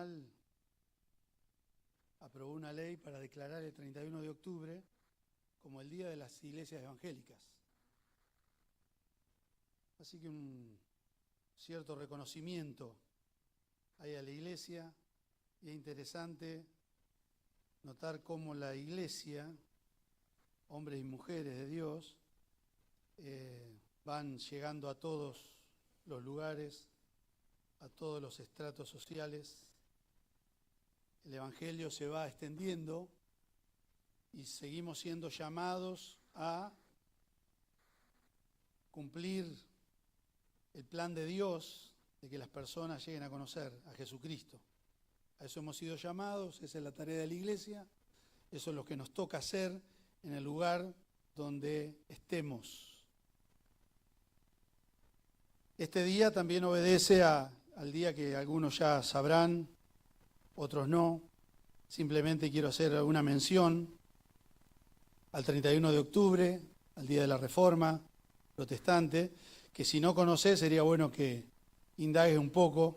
Nacional aprobó una ley para declarar el 31 de octubre como el Día de las Iglesias Evangélicas. Así que un cierto reconocimiento hay a la Iglesia, y es interesante notar cómo la Iglesia, hombres y mujeres de Dios, van llegando a todos los lugares, a todos los estratos sociales. El Evangelio se va extendiendo y seguimos siendo llamados a cumplir el plan de Dios de que las personas lleguen a conocer a Jesucristo. A eso hemos sido llamados, esa es la tarea de la Iglesia, eso es lo que nos toca hacer en el lugar donde estemos. Este día también obedece al día que algunos ya sabrán, otros no. Simplemente quiero hacer una mención al 31 de octubre, al Día de la Reforma Protestante, que si no conoces sería bueno que indagues un poco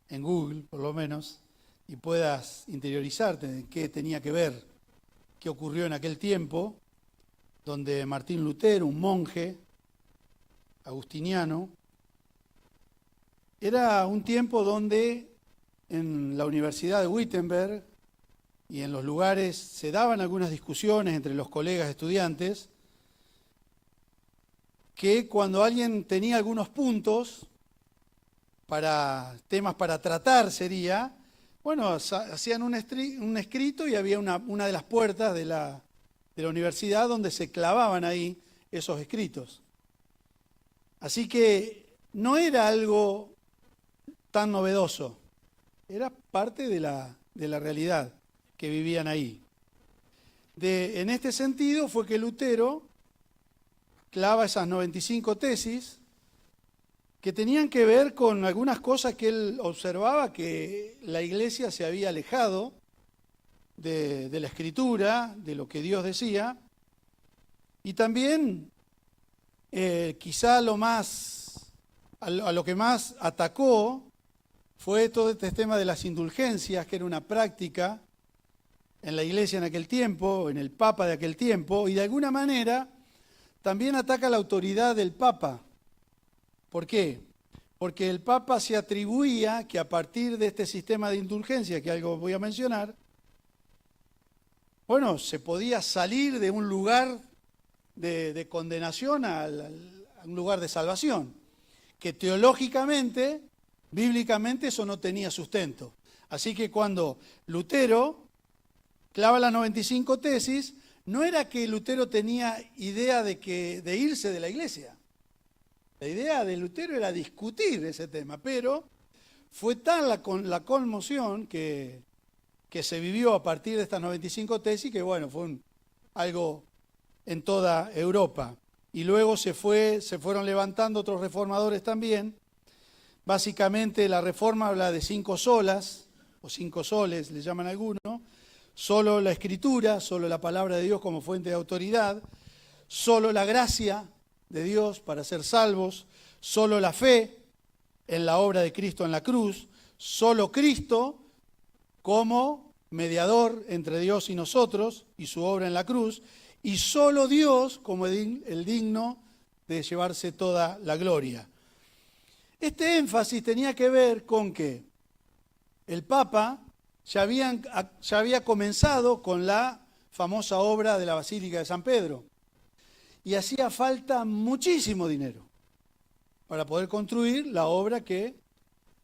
en Google, por lo menos, y puedas interiorizarte de qué tenía que ver, qué ocurrió en aquel tiempo, donde Martín Lutero, un monje agustiniano, era un tiempo donde en la Universidad de Wittenberg y en los lugares se daban algunas discusiones entre los colegas estudiantes, que cuando alguien tenía algunos puntos para temas para tratar sería, bueno, hacían un escrito y había una de las puertas de la universidad donde se clavaban ahí esos escritos. Así que no era algo tan novedoso, era parte de la realidad que vivían ahí. En este sentido fue que Lutero clava esas 95 tesis que tenían que ver con algunas cosas que él observaba que la Iglesia se había alejado de la Escritura, de lo que Dios decía, y también quizá a lo que más atacó fue todo este tema de las indulgencias, que era una práctica en la Iglesia en aquel tiempo, en el Papa de aquel tiempo, y de alguna manera también ataca la autoridad del Papa. ¿Por qué? Porque el Papa se atribuía que a partir de este sistema de indulgencia, que algo voy a mencionar, bueno, se podía salir de un lugar de condenación a un lugar de salvación, que teológicamente, bíblicamente, eso no tenía sustento. Así que cuando Lutero clava las 95 tesis, no era que Lutero tenía idea de irse de la Iglesia. La idea de Lutero era discutir ese tema, pero fue tal la conmoción que se vivió a partir de estas 95 tesis que, bueno, fue algo en toda Europa. Y luego se fueron levantando otros reformadores también. Básicamente la reforma habla de 5 solas, o 5 soles, le llaman algunos. Solo la Escritura, solo la palabra de Dios como fuente de autoridad, solo la gracia de Dios para ser salvos, solo la fe en la obra de Cristo en la cruz, solo Cristo como mediador entre Dios y nosotros y su obra en la cruz, y solo Dios como el digno de llevarse toda la gloria. Este énfasis tenía que ver con que el Papa ya había comenzado con la famosa obra de la Basílica de San Pedro, y hacía falta muchísimo dinero para poder construir la obra que,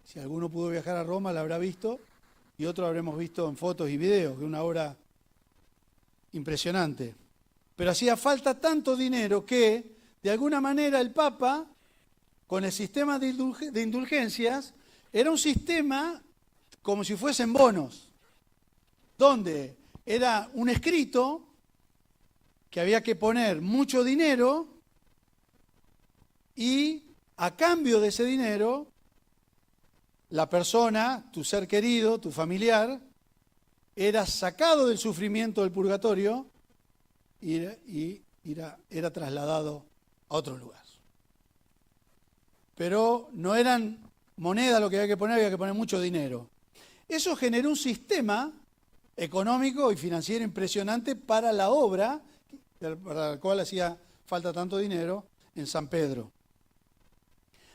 si alguno pudo viajar a Roma, la habrá visto, y otro habremos visto en fotos y videos, que es una obra impresionante. Pero hacía falta tanto dinero que, de alguna manera, el Papa, con el sistema de indulgencias, era un sistema como si fuesen bonos, donde era un escrito que había que poner mucho dinero y a cambio de ese dinero, la persona, tu ser querido, tu familiar, era sacado del sufrimiento del purgatorio y era trasladado a otro lugar. Pero no eran moneda lo que había que poner mucho dinero. Eso generó un sistema económico y financiero impresionante para la obra, para la cual hacía falta tanto dinero, en San Pedro.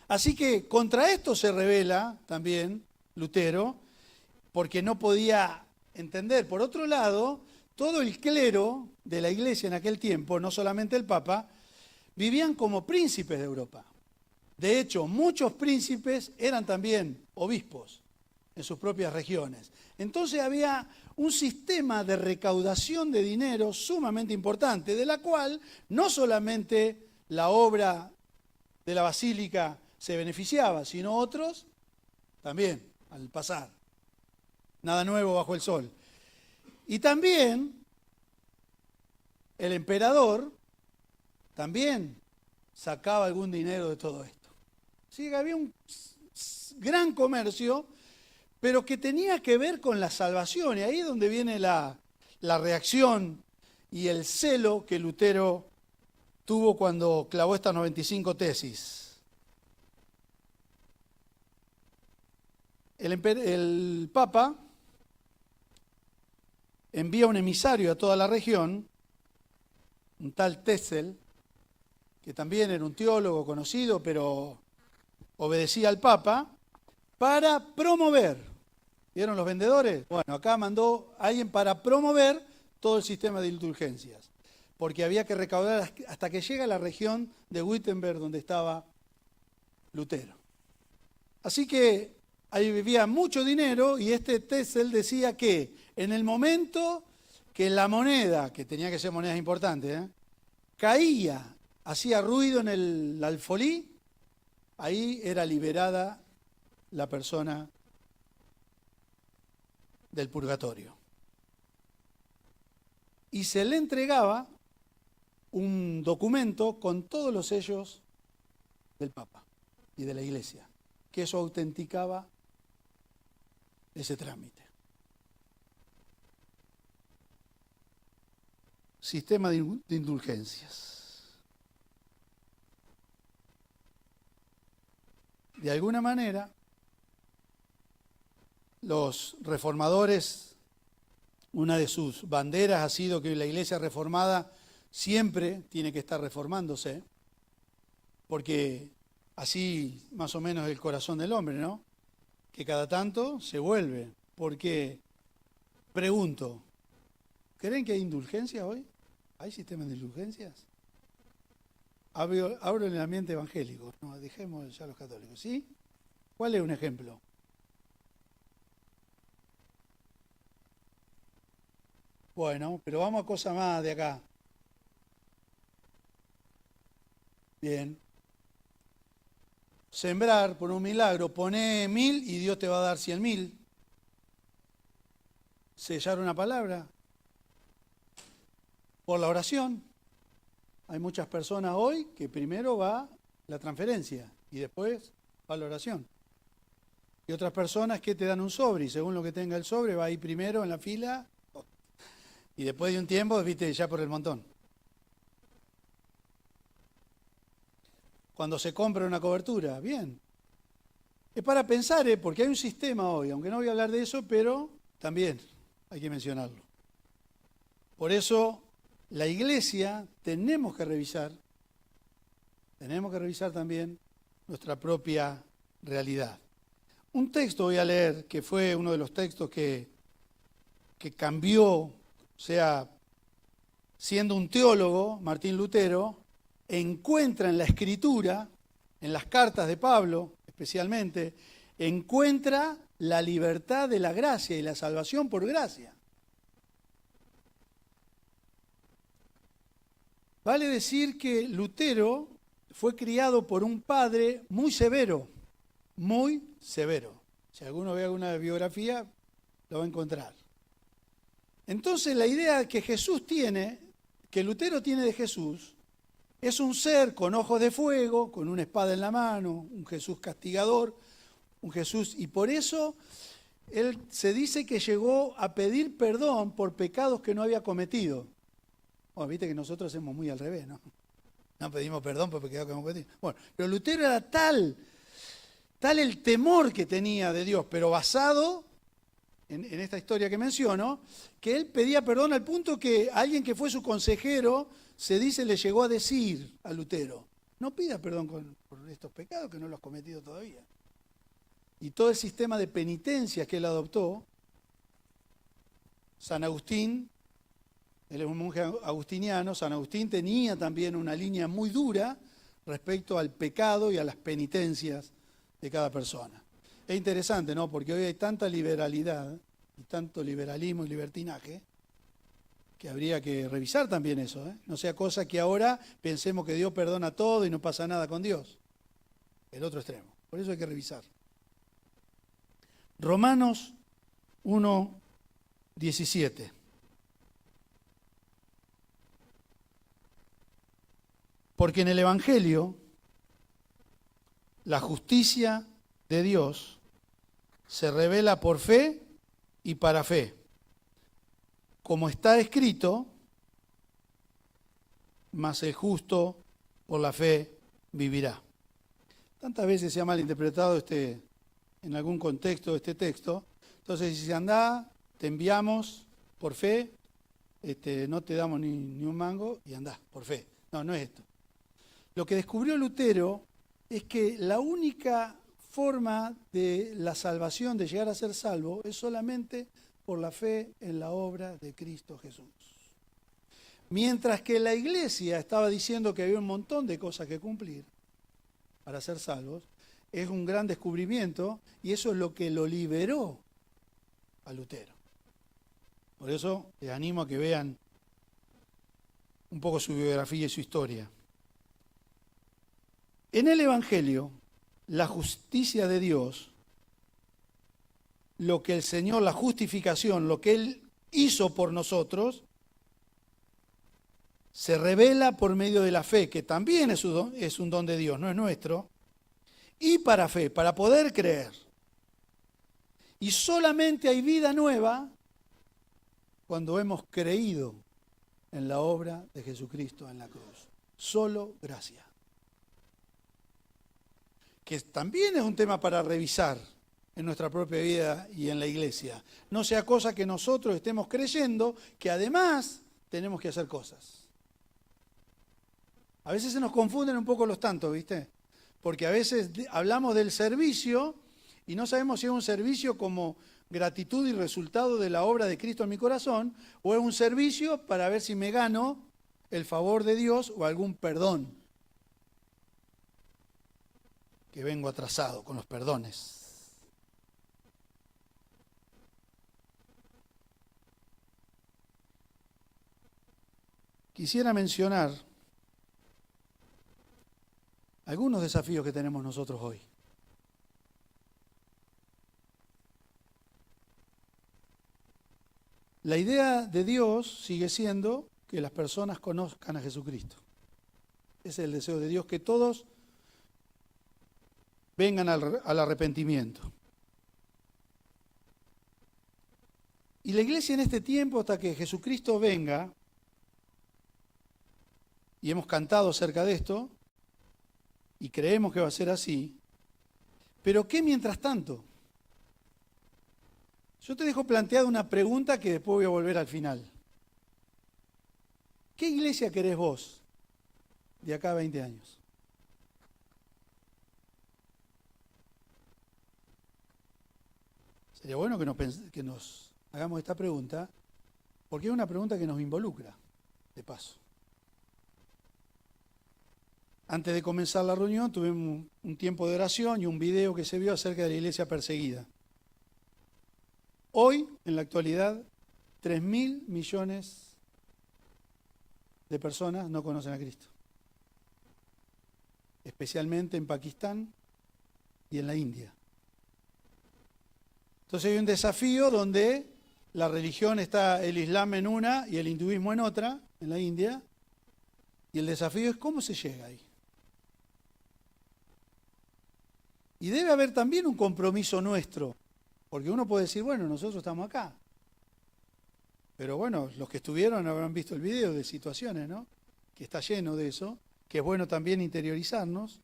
Así que contra esto se rebela también Lutero, porque no podía entender. Por otro lado, todo el clero de la iglesia en aquel tiempo, no solamente el Papa, vivían como príncipes de Europa. De hecho, muchos príncipes eran también obispos en sus propias regiones. Entonces había un sistema de recaudación de dinero sumamente importante, de la cual no solamente la obra de la basílica se beneficiaba, sino otros también, al pasar. Nada nuevo bajo el sol. Y también el emperador también sacaba algún dinero de todo esto. Así que había un gran comercio, pero que tenía que ver con la salvación. Y ahí es donde viene la reacción y el celo que Lutero tuvo cuando clavó estas 95 tesis. El Papa envía un emisario a toda la región, un tal Tetzel, que también era un teólogo conocido, pero obedecía al Papa, para promover. ¿Vieron los vendedores? Bueno, acá mandó a alguien para promover todo el sistema de indulgencias, porque había que recaudar hasta que llega a la región de Wittenberg, donde estaba Lutero. Así que ahí vivía mucho dinero y este Tetzel decía que en el momento que la moneda, que tenía que ser monedas importantes, caía, hacía ruido en el alfolí, ahí era liberada la persona del purgatorio. Y se le entregaba un documento con todos los sellos del Papa y de la Iglesia, que eso autenticaba ese trámite. Sistema de indulgencias. De alguna manera, los reformadores, una de sus banderas ha sido que la Iglesia reformada siempre tiene que estar reformándose, porque así más o menos es el corazón del hombre, ¿no? Que cada tanto se vuelve. Porque, pregunto, ¿creen que hay indulgencia hoy? ¿Hay sistemas de indulgencias? Hablo en el ambiente evangélico, no, dejemos ya los católicos, ¿sí? ¿Cuál es un ejemplo? Bueno, pero vamos a cosas más de acá. Bien. Sembrar por un milagro, poné 1000 y Dios te va a dar 100.000. Sellar una palabra. Por la oración. Hay muchas personas hoy que primero va la transferencia y después va la oración. Y otras personas que te dan un sobre y según lo que tenga el sobre va ahí primero en la fila y después de un tiempo, viste, ya por el montón. Cuando se compra una cobertura, bien. Es para pensar, porque hay un sistema hoy, aunque no voy a hablar de eso, pero también hay que mencionarlo. Por eso, la Iglesia tenemos que revisar también nuestra propia realidad. Un texto voy a leer, que fue uno de los textos que cambió, o sea, siendo un teólogo, Martín Lutero, encuentra en la Escritura, en las cartas de Pablo especialmente, encuentra la libertad de la gracia y la salvación por gracia. Vale decir que Lutero fue criado por un padre muy severo, muy severo. Si alguno ve alguna biografía, lo va a encontrar. Entonces la idea que Jesús tiene, que Lutero tiene de Jesús, es un ser con ojos de fuego, con una espada en la mano, un Jesús castigador, un Jesús, y por eso él se dice que llegó a pedir perdón por pecados que no había cometido. Bueno, viste que nosotros hacemos muy al revés, ¿no? No pedimos perdón por pecados que hemos cometido. Bueno, pero Lutero era tal el temor que tenía de Dios, pero basado en esta historia que menciono, que él pedía perdón al punto que alguien que fue su consejero, se dice, le llegó a decir a Lutero, no pida perdón por estos pecados que no los has cometido todavía. Y todo el sistema de penitencias que él adoptó, San Agustín, él es un monje agustiniano, San Agustín tenía también una línea muy dura respecto al pecado y a las penitencias de cada persona. Es interesante, ¿no? Porque hoy hay tanta liberalidad y tanto liberalismo y libertinaje que habría que revisar también eso, ¿eh? No sea cosa que ahora pensemos que Dios perdona todo y no pasa nada con Dios. El otro extremo. Por eso hay que revisar. Romanos 1:17. Porque en el Evangelio la justicia de Dios se revela por fe y para fe. Como está escrito, mas el justo por la fe vivirá. Tantas veces se ha malinterpretado en algún contexto este texto. Entonces dice, andá, te enviamos por fe, no te damos ni un mango y andá, por fe. No, no es esto. Lo que descubrió Lutero es que la única forma de la salvación, de llegar a ser salvo, es solamente por la fe en la obra de Cristo Jesús. Mientras que la iglesia estaba diciendo que había un montón de cosas que cumplir para ser salvos, es un gran descubrimiento y eso es lo que lo liberó a Lutero. Por eso les animo a que vean un poco su biografía y su historia. En el Evangelio, la justicia de Dios, lo que el Señor, la justificación, lo que Él hizo por nosotros, se revela por medio de la fe, que también es un don de Dios, no es nuestro, y para fe, para poder creer. Y solamente hay vida nueva cuando hemos creído en la obra de Jesucristo en la cruz. Solo gracia. Que también es un tema para revisar en nuestra propia vida y en la iglesia. No sea cosa que nosotros estemos creyendo que además tenemos que hacer cosas. A veces se nos confunden un poco los tantos, ¿viste? Porque a veces hablamos del servicio y no sabemos si es un servicio como gratitud y resultado de la obra de Cristo en mi corazón, o es un servicio para ver si me gano el favor de Dios o algún perdón. Que vengo atrasado con los perdones. Quisiera mencionar algunos desafíos que tenemos nosotros hoy. La idea de Dios sigue siendo que las personas conozcan a Jesucristo. Ese es el deseo de Dios, que todos vengan al arrepentimiento. Y la iglesia en este tiempo, hasta que Jesucristo venga, y hemos cantado acerca de esto, y creemos que va a ser así, pero ¿qué mientras tanto? Yo te dejo planteada una pregunta que después voy a volver al final. ¿Qué iglesia querés vos de acá a 20 años? Sería bueno que nos hagamos esta pregunta, porque es una pregunta que nos involucra, de paso. Antes de comenzar la reunión tuvimos un tiempo de oración y un video que se vio acerca de la iglesia perseguida. Hoy, en la actualidad, 3.000 millones de personas no conocen a Cristo. Especialmente en Pakistán y en la India. Entonces hay un desafío donde la religión está, el Islam en una y el hinduismo en otra, en la India, y el desafío es cómo se llega ahí. Y debe haber también un compromiso nuestro, porque uno puede decir, bueno, nosotros estamos acá. Pero bueno, los que estuvieron habrán visto el video de situaciones, ¿no? Que está lleno de eso, que es bueno también interiorizarnos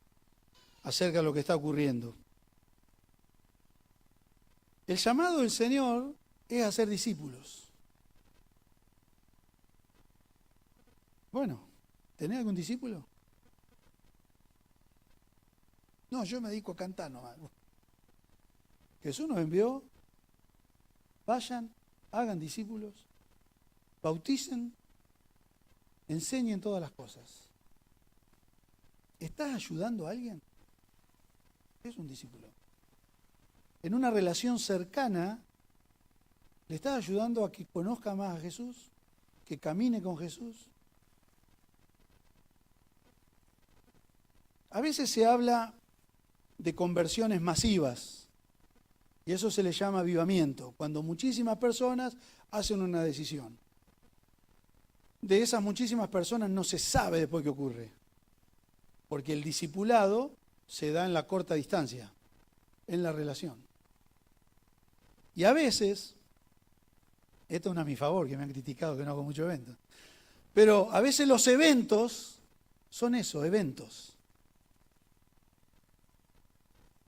acerca de lo que está ocurriendo. El llamado del Señor es hacer discípulos. Bueno, ¿tenés algún discípulo? No, yo me dedico a cantar nomás. Jesús nos envió, vayan, hagan discípulos, bauticen, enseñen todas las cosas. ¿Estás ayudando a alguien? Es un discípulo. En una relación cercana, ¿le estás ayudando a que conozca más a Jesús? ¿Que camine con Jesús? A veces se habla de conversiones masivas, y eso se le llama avivamiento, cuando muchísimas personas hacen una decisión. De esas muchísimas personas no se sabe después qué ocurre, porque el discipulado se da en la corta distancia, en la relación. Y a veces, esto no es a mi favor, que me han criticado que no hago muchos eventos, pero a veces los eventos son eso, eventos.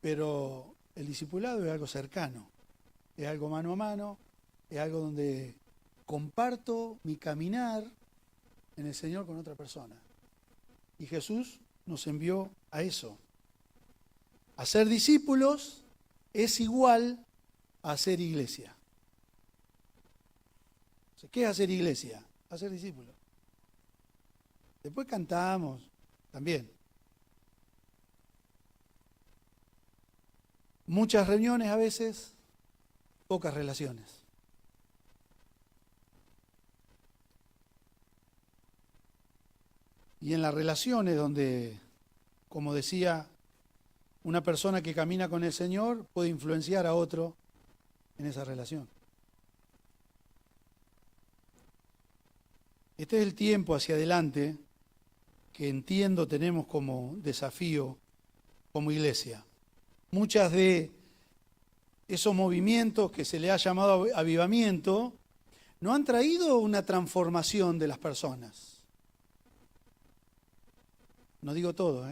Pero el discipulado es algo cercano, es algo mano a mano, es algo donde comparto mi caminar en el Señor con otra persona. Y Jesús nos envió a eso. Hacer discípulos es igual a hacer iglesia. ¿Qué es hacer iglesia? Hacer discípulos. Después cantamos también. Muchas reuniones a veces, pocas relaciones. Y en las relaciones donde, como decía, una persona que camina con el Señor puede influenciar a otro en esa relación. Este es el tiempo hacia adelante que entiendo tenemos como desafío como iglesia. Muchas de esos movimientos que se le ha llamado avivamiento no han traído una transformación de las personas. No digo todo,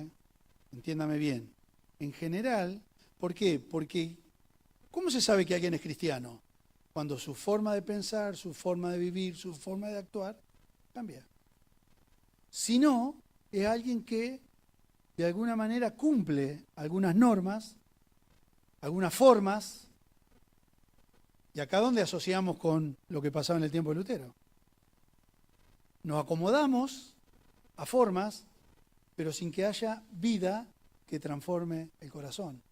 entiéndame bien. En general, ¿por qué? Porque ¿cómo se sabe que alguien es cristiano? Cuando su forma de pensar, su forma de vivir, su forma de actuar cambia. Si no, es alguien que de alguna manera cumple algunas normas, algunas formas, y acá donde asociamos con lo que pasaba en el tiempo de Lutero. Nos acomodamos a formas, pero sin que haya vida que transforme el corazón.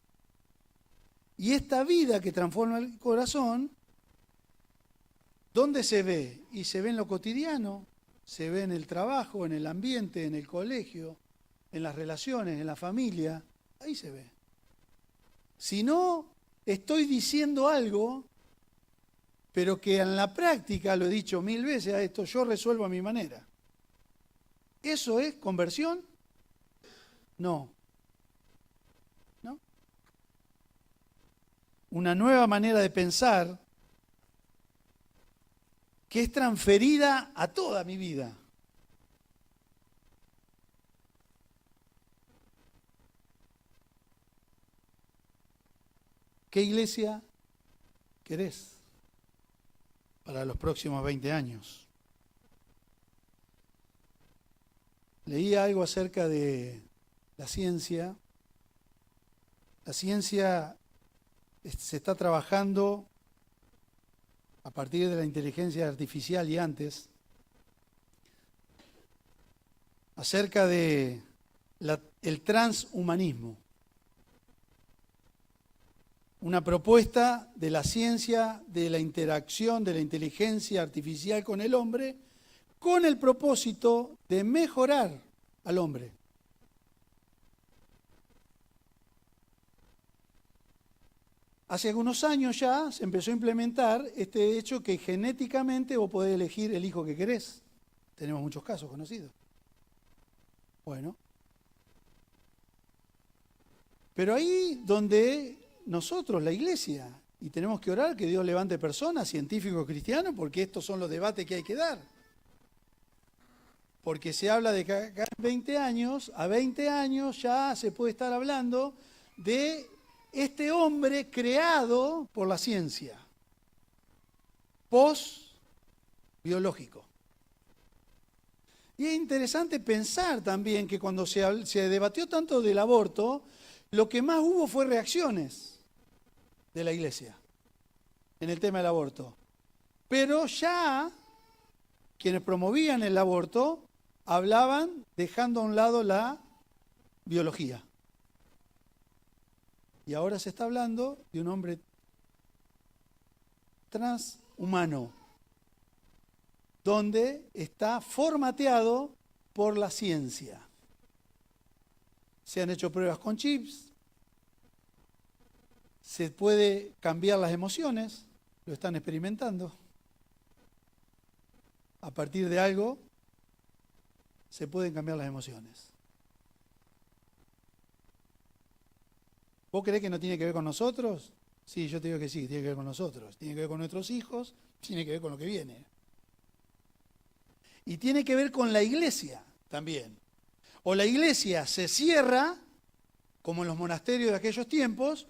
Y esta vida que transforma el corazón, ¿dónde se ve? Y se ve en lo cotidiano, se ve en el trabajo, en el ambiente, en el colegio, en las relaciones, en la familia, ahí se ve. Si no, estoy diciendo algo, pero que en la práctica, lo he dicho 1000 veces a esto, yo resuelvo a mi manera. ¿Eso es conversión? No. ¿No? Una nueva manera de pensar que es transferida a toda mi vida. ¿Qué iglesia querés para los próximos 20 años? Leí algo acerca de la ciencia. La ciencia se está trabajando a partir de la inteligencia artificial y antes acerca de el transhumanismo. Una propuesta de la ciencia, de la interacción de la inteligencia artificial con el hombre, con el propósito de mejorar al hombre. Hace algunos años ya se empezó a implementar este hecho que genéticamente vos podés elegir el hijo que querés. Tenemos muchos casos conocidos. Bueno. Pero ahí donde nosotros, la iglesia, y tenemos que orar que Dios levante personas, científicos cristianos, porque estos son los debates que hay que dar. Porque se habla de que acá en 20 años, a 20 años ya se puede estar hablando de este hombre creado por la ciencia. post-biológico. Y es interesante pensar también que cuando se debatió tanto del aborto, lo que más hubo fue reacciones de la iglesia en el tema del aborto. Pero ya quienes promovían el aborto hablaban dejando a un lado la biología. Y ahora se está hablando de un hombre transhumano, donde está formateado por la ciencia. Se han hecho pruebas con chips, se puede cambiar las emociones, lo están experimentando. A partir de algo se pueden cambiar las emociones. ¿Vos creés que no tiene que ver con nosotros? Sí, yo te digo que sí, tiene que ver con nosotros. Tiene que ver con nuestros hijos, tiene que ver con lo que viene. Y tiene que ver con la iglesia también. O la iglesia se cierra, como en los monasterios de aquellos tiempos,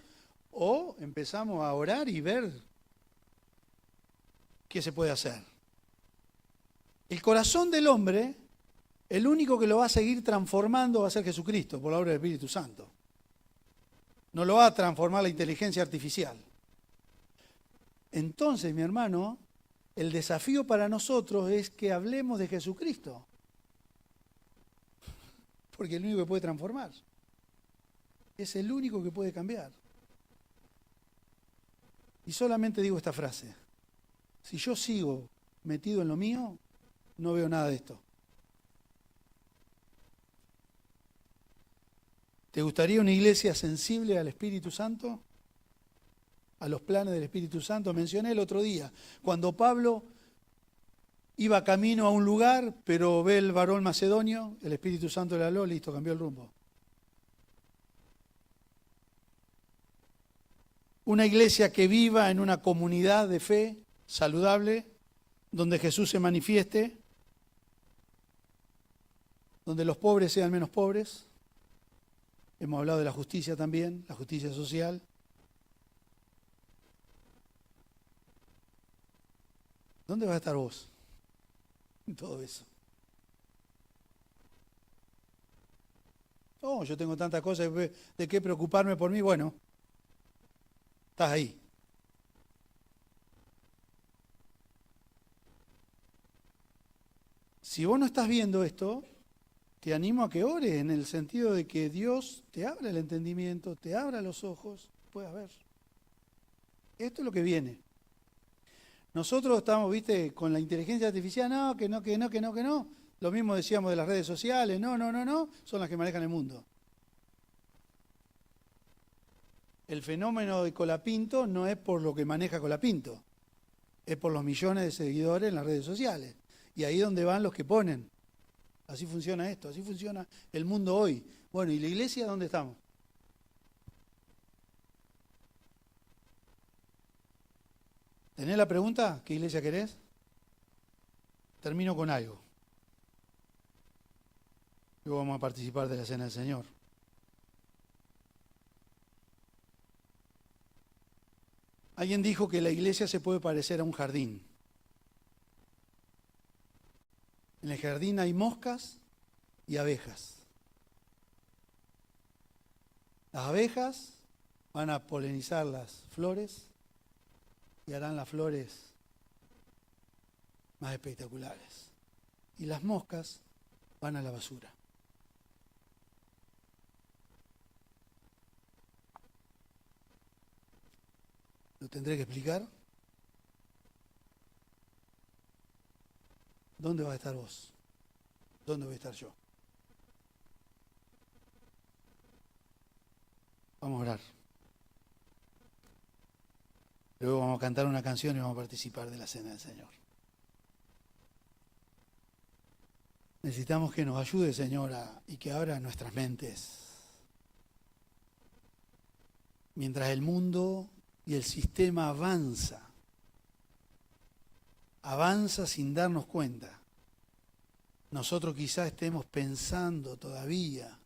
o empezamos a orar y ver qué se puede hacer. El corazón del hombre, el único que lo va a seguir transformando va a ser Jesucristo, por la obra del Espíritu Santo. No lo va a transformar la inteligencia artificial. Entonces, mi hermano, el desafío para nosotros es que hablemos de Jesucristo. Porque es el único que puede transformar. Es el único que puede cambiar. Y solamente digo esta frase. Si yo sigo metido en lo mío, no veo nada de esto. ¿Te gustaría una iglesia sensible al Espíritu Santo? A los planes del Espíritu Santo. Mencioné el otro día, cuando Pablo iba camino a un lugar, pero ve el varón macedonio, el Espíritu Santo le habló, listo, cambió el rumbo. Una iglesia que viva en una comunidad de fe saludable, donde Jesús se manifieste, donde los pobres sean menos pobres. Hemos hablado de la justicia también, la justicia social. ¿Dónde vas a estar vos en todo eso? Oh, yo tengo tantas cosas de qué preocuparme por mí. Bueno, estás ahí. Si vos no estás viendo esto, te animo a que ores en el sentido de que Dios te abra el entendimiento, te abra los ojos, puedas ver. Esto es lo que viene. Nosotros estamos, viste, con la inteligencia artificial, no, que no, que no, que no, que no. Lo mismo decíamos de las redes sociales, no, son las que manejan el mundo. El fenómeno de Colapinto no es por lo que maneja Colapinto, es por los millones de seguidores en las redes sociales. Y ahí es donde van los que ponen. Así funciona esto, así funciona el mundo hoy. Bueno, ¿y la iglesia dónde estamos? ¿Tenés la pregunta? ¿Qué iglesia querés? Termino con algo. Luego vamos a participar de la Cena del Señor. Alguien dijo que la iglesia se puede parecer a un jardín. En el jardín hay moscas y abejas. Las abejas van a polinizar las flores y harán las flores más espectaculares. Y las moscas van a la basura. ¿Lo tendré que explicar? ¿Dónde vas a estar vos? ¿Dónde voy a estar yo? Vamos a orar. Luego vamos a cantar una canción y vamos a participar de la Cena del Señor. Necesitamos que nos ayude, Señor, y que abra nuestras mentes. Mientras el mundo y el sistema avanza sin darnos cuenta, nosotros quizás estemos pensando todavía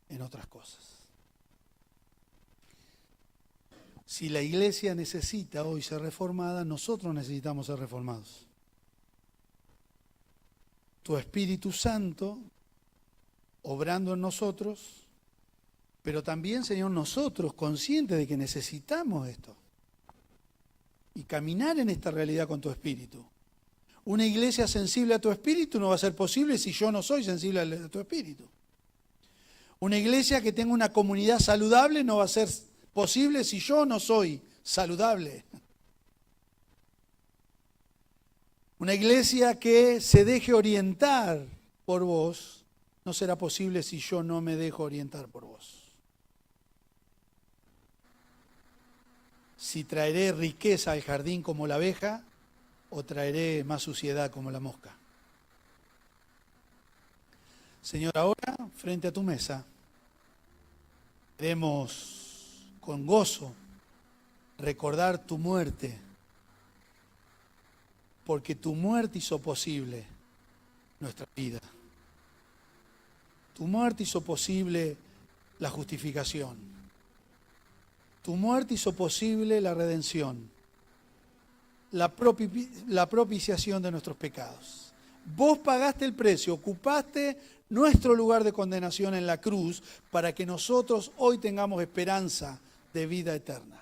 en otras cosas. Si la iglesia necesita hoy ser reformada, nosotros necesitamos ser reformados. Tu Espíritu Santo obrando en nosotros, pero también, Señor, nosotros conscientes de que necesitamos esto y caminar en esta realidad con tu Espíritu. Una iglesia sensible a tu Espíritu no va a ser posible si yo no soy sensible a tu Espíritu. Una iglesia que tenga una comunidad saludable no va a ser posible si yo no soy saludable. Una iglesia que se deje orientar por vos no será posible si yo no me dejo orientar por vos. Si traeré riqueza al jardín como la abeja o traeré más suciedad como la mosca. Señor, ahora, frente a tu mesa, queremos con gozo recordar tu muerte, porque tu muerte hizo posible nuestra vida. Tu muerte hizo posible la justificación. Tu muerte hizo posible la redención, la propiciación de nuestros pecados. Vos pagaste el precio, ocupaste nuestro lugar de condenación en la cruz para que nosotros hoy tengamos esperanza de vida eterna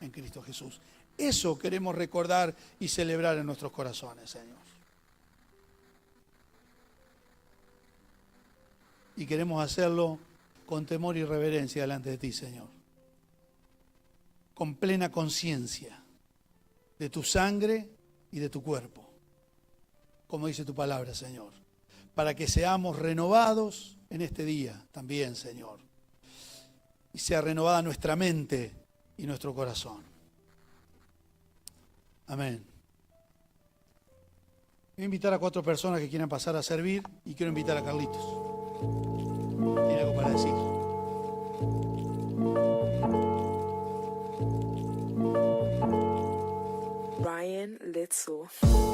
en Cristo Jesús. Eso queremos recordar y celebrar en nuestros corazones, Señor. Y queremos hacerlo con temor y reverencia delante de ti, Señor. Con plena conciencia de tu sangre y de tu cuerpo, como dice tu palabra, Señor, para que seamos renovados en este día también, Señor, y sea renovada nuestra mente y nuestro corazón. Amén. Voy a invitar a 4 personas que quieran pasar a servir y quiero invitar a Carlitos. Tiene algo para decir. Ryan Litzel.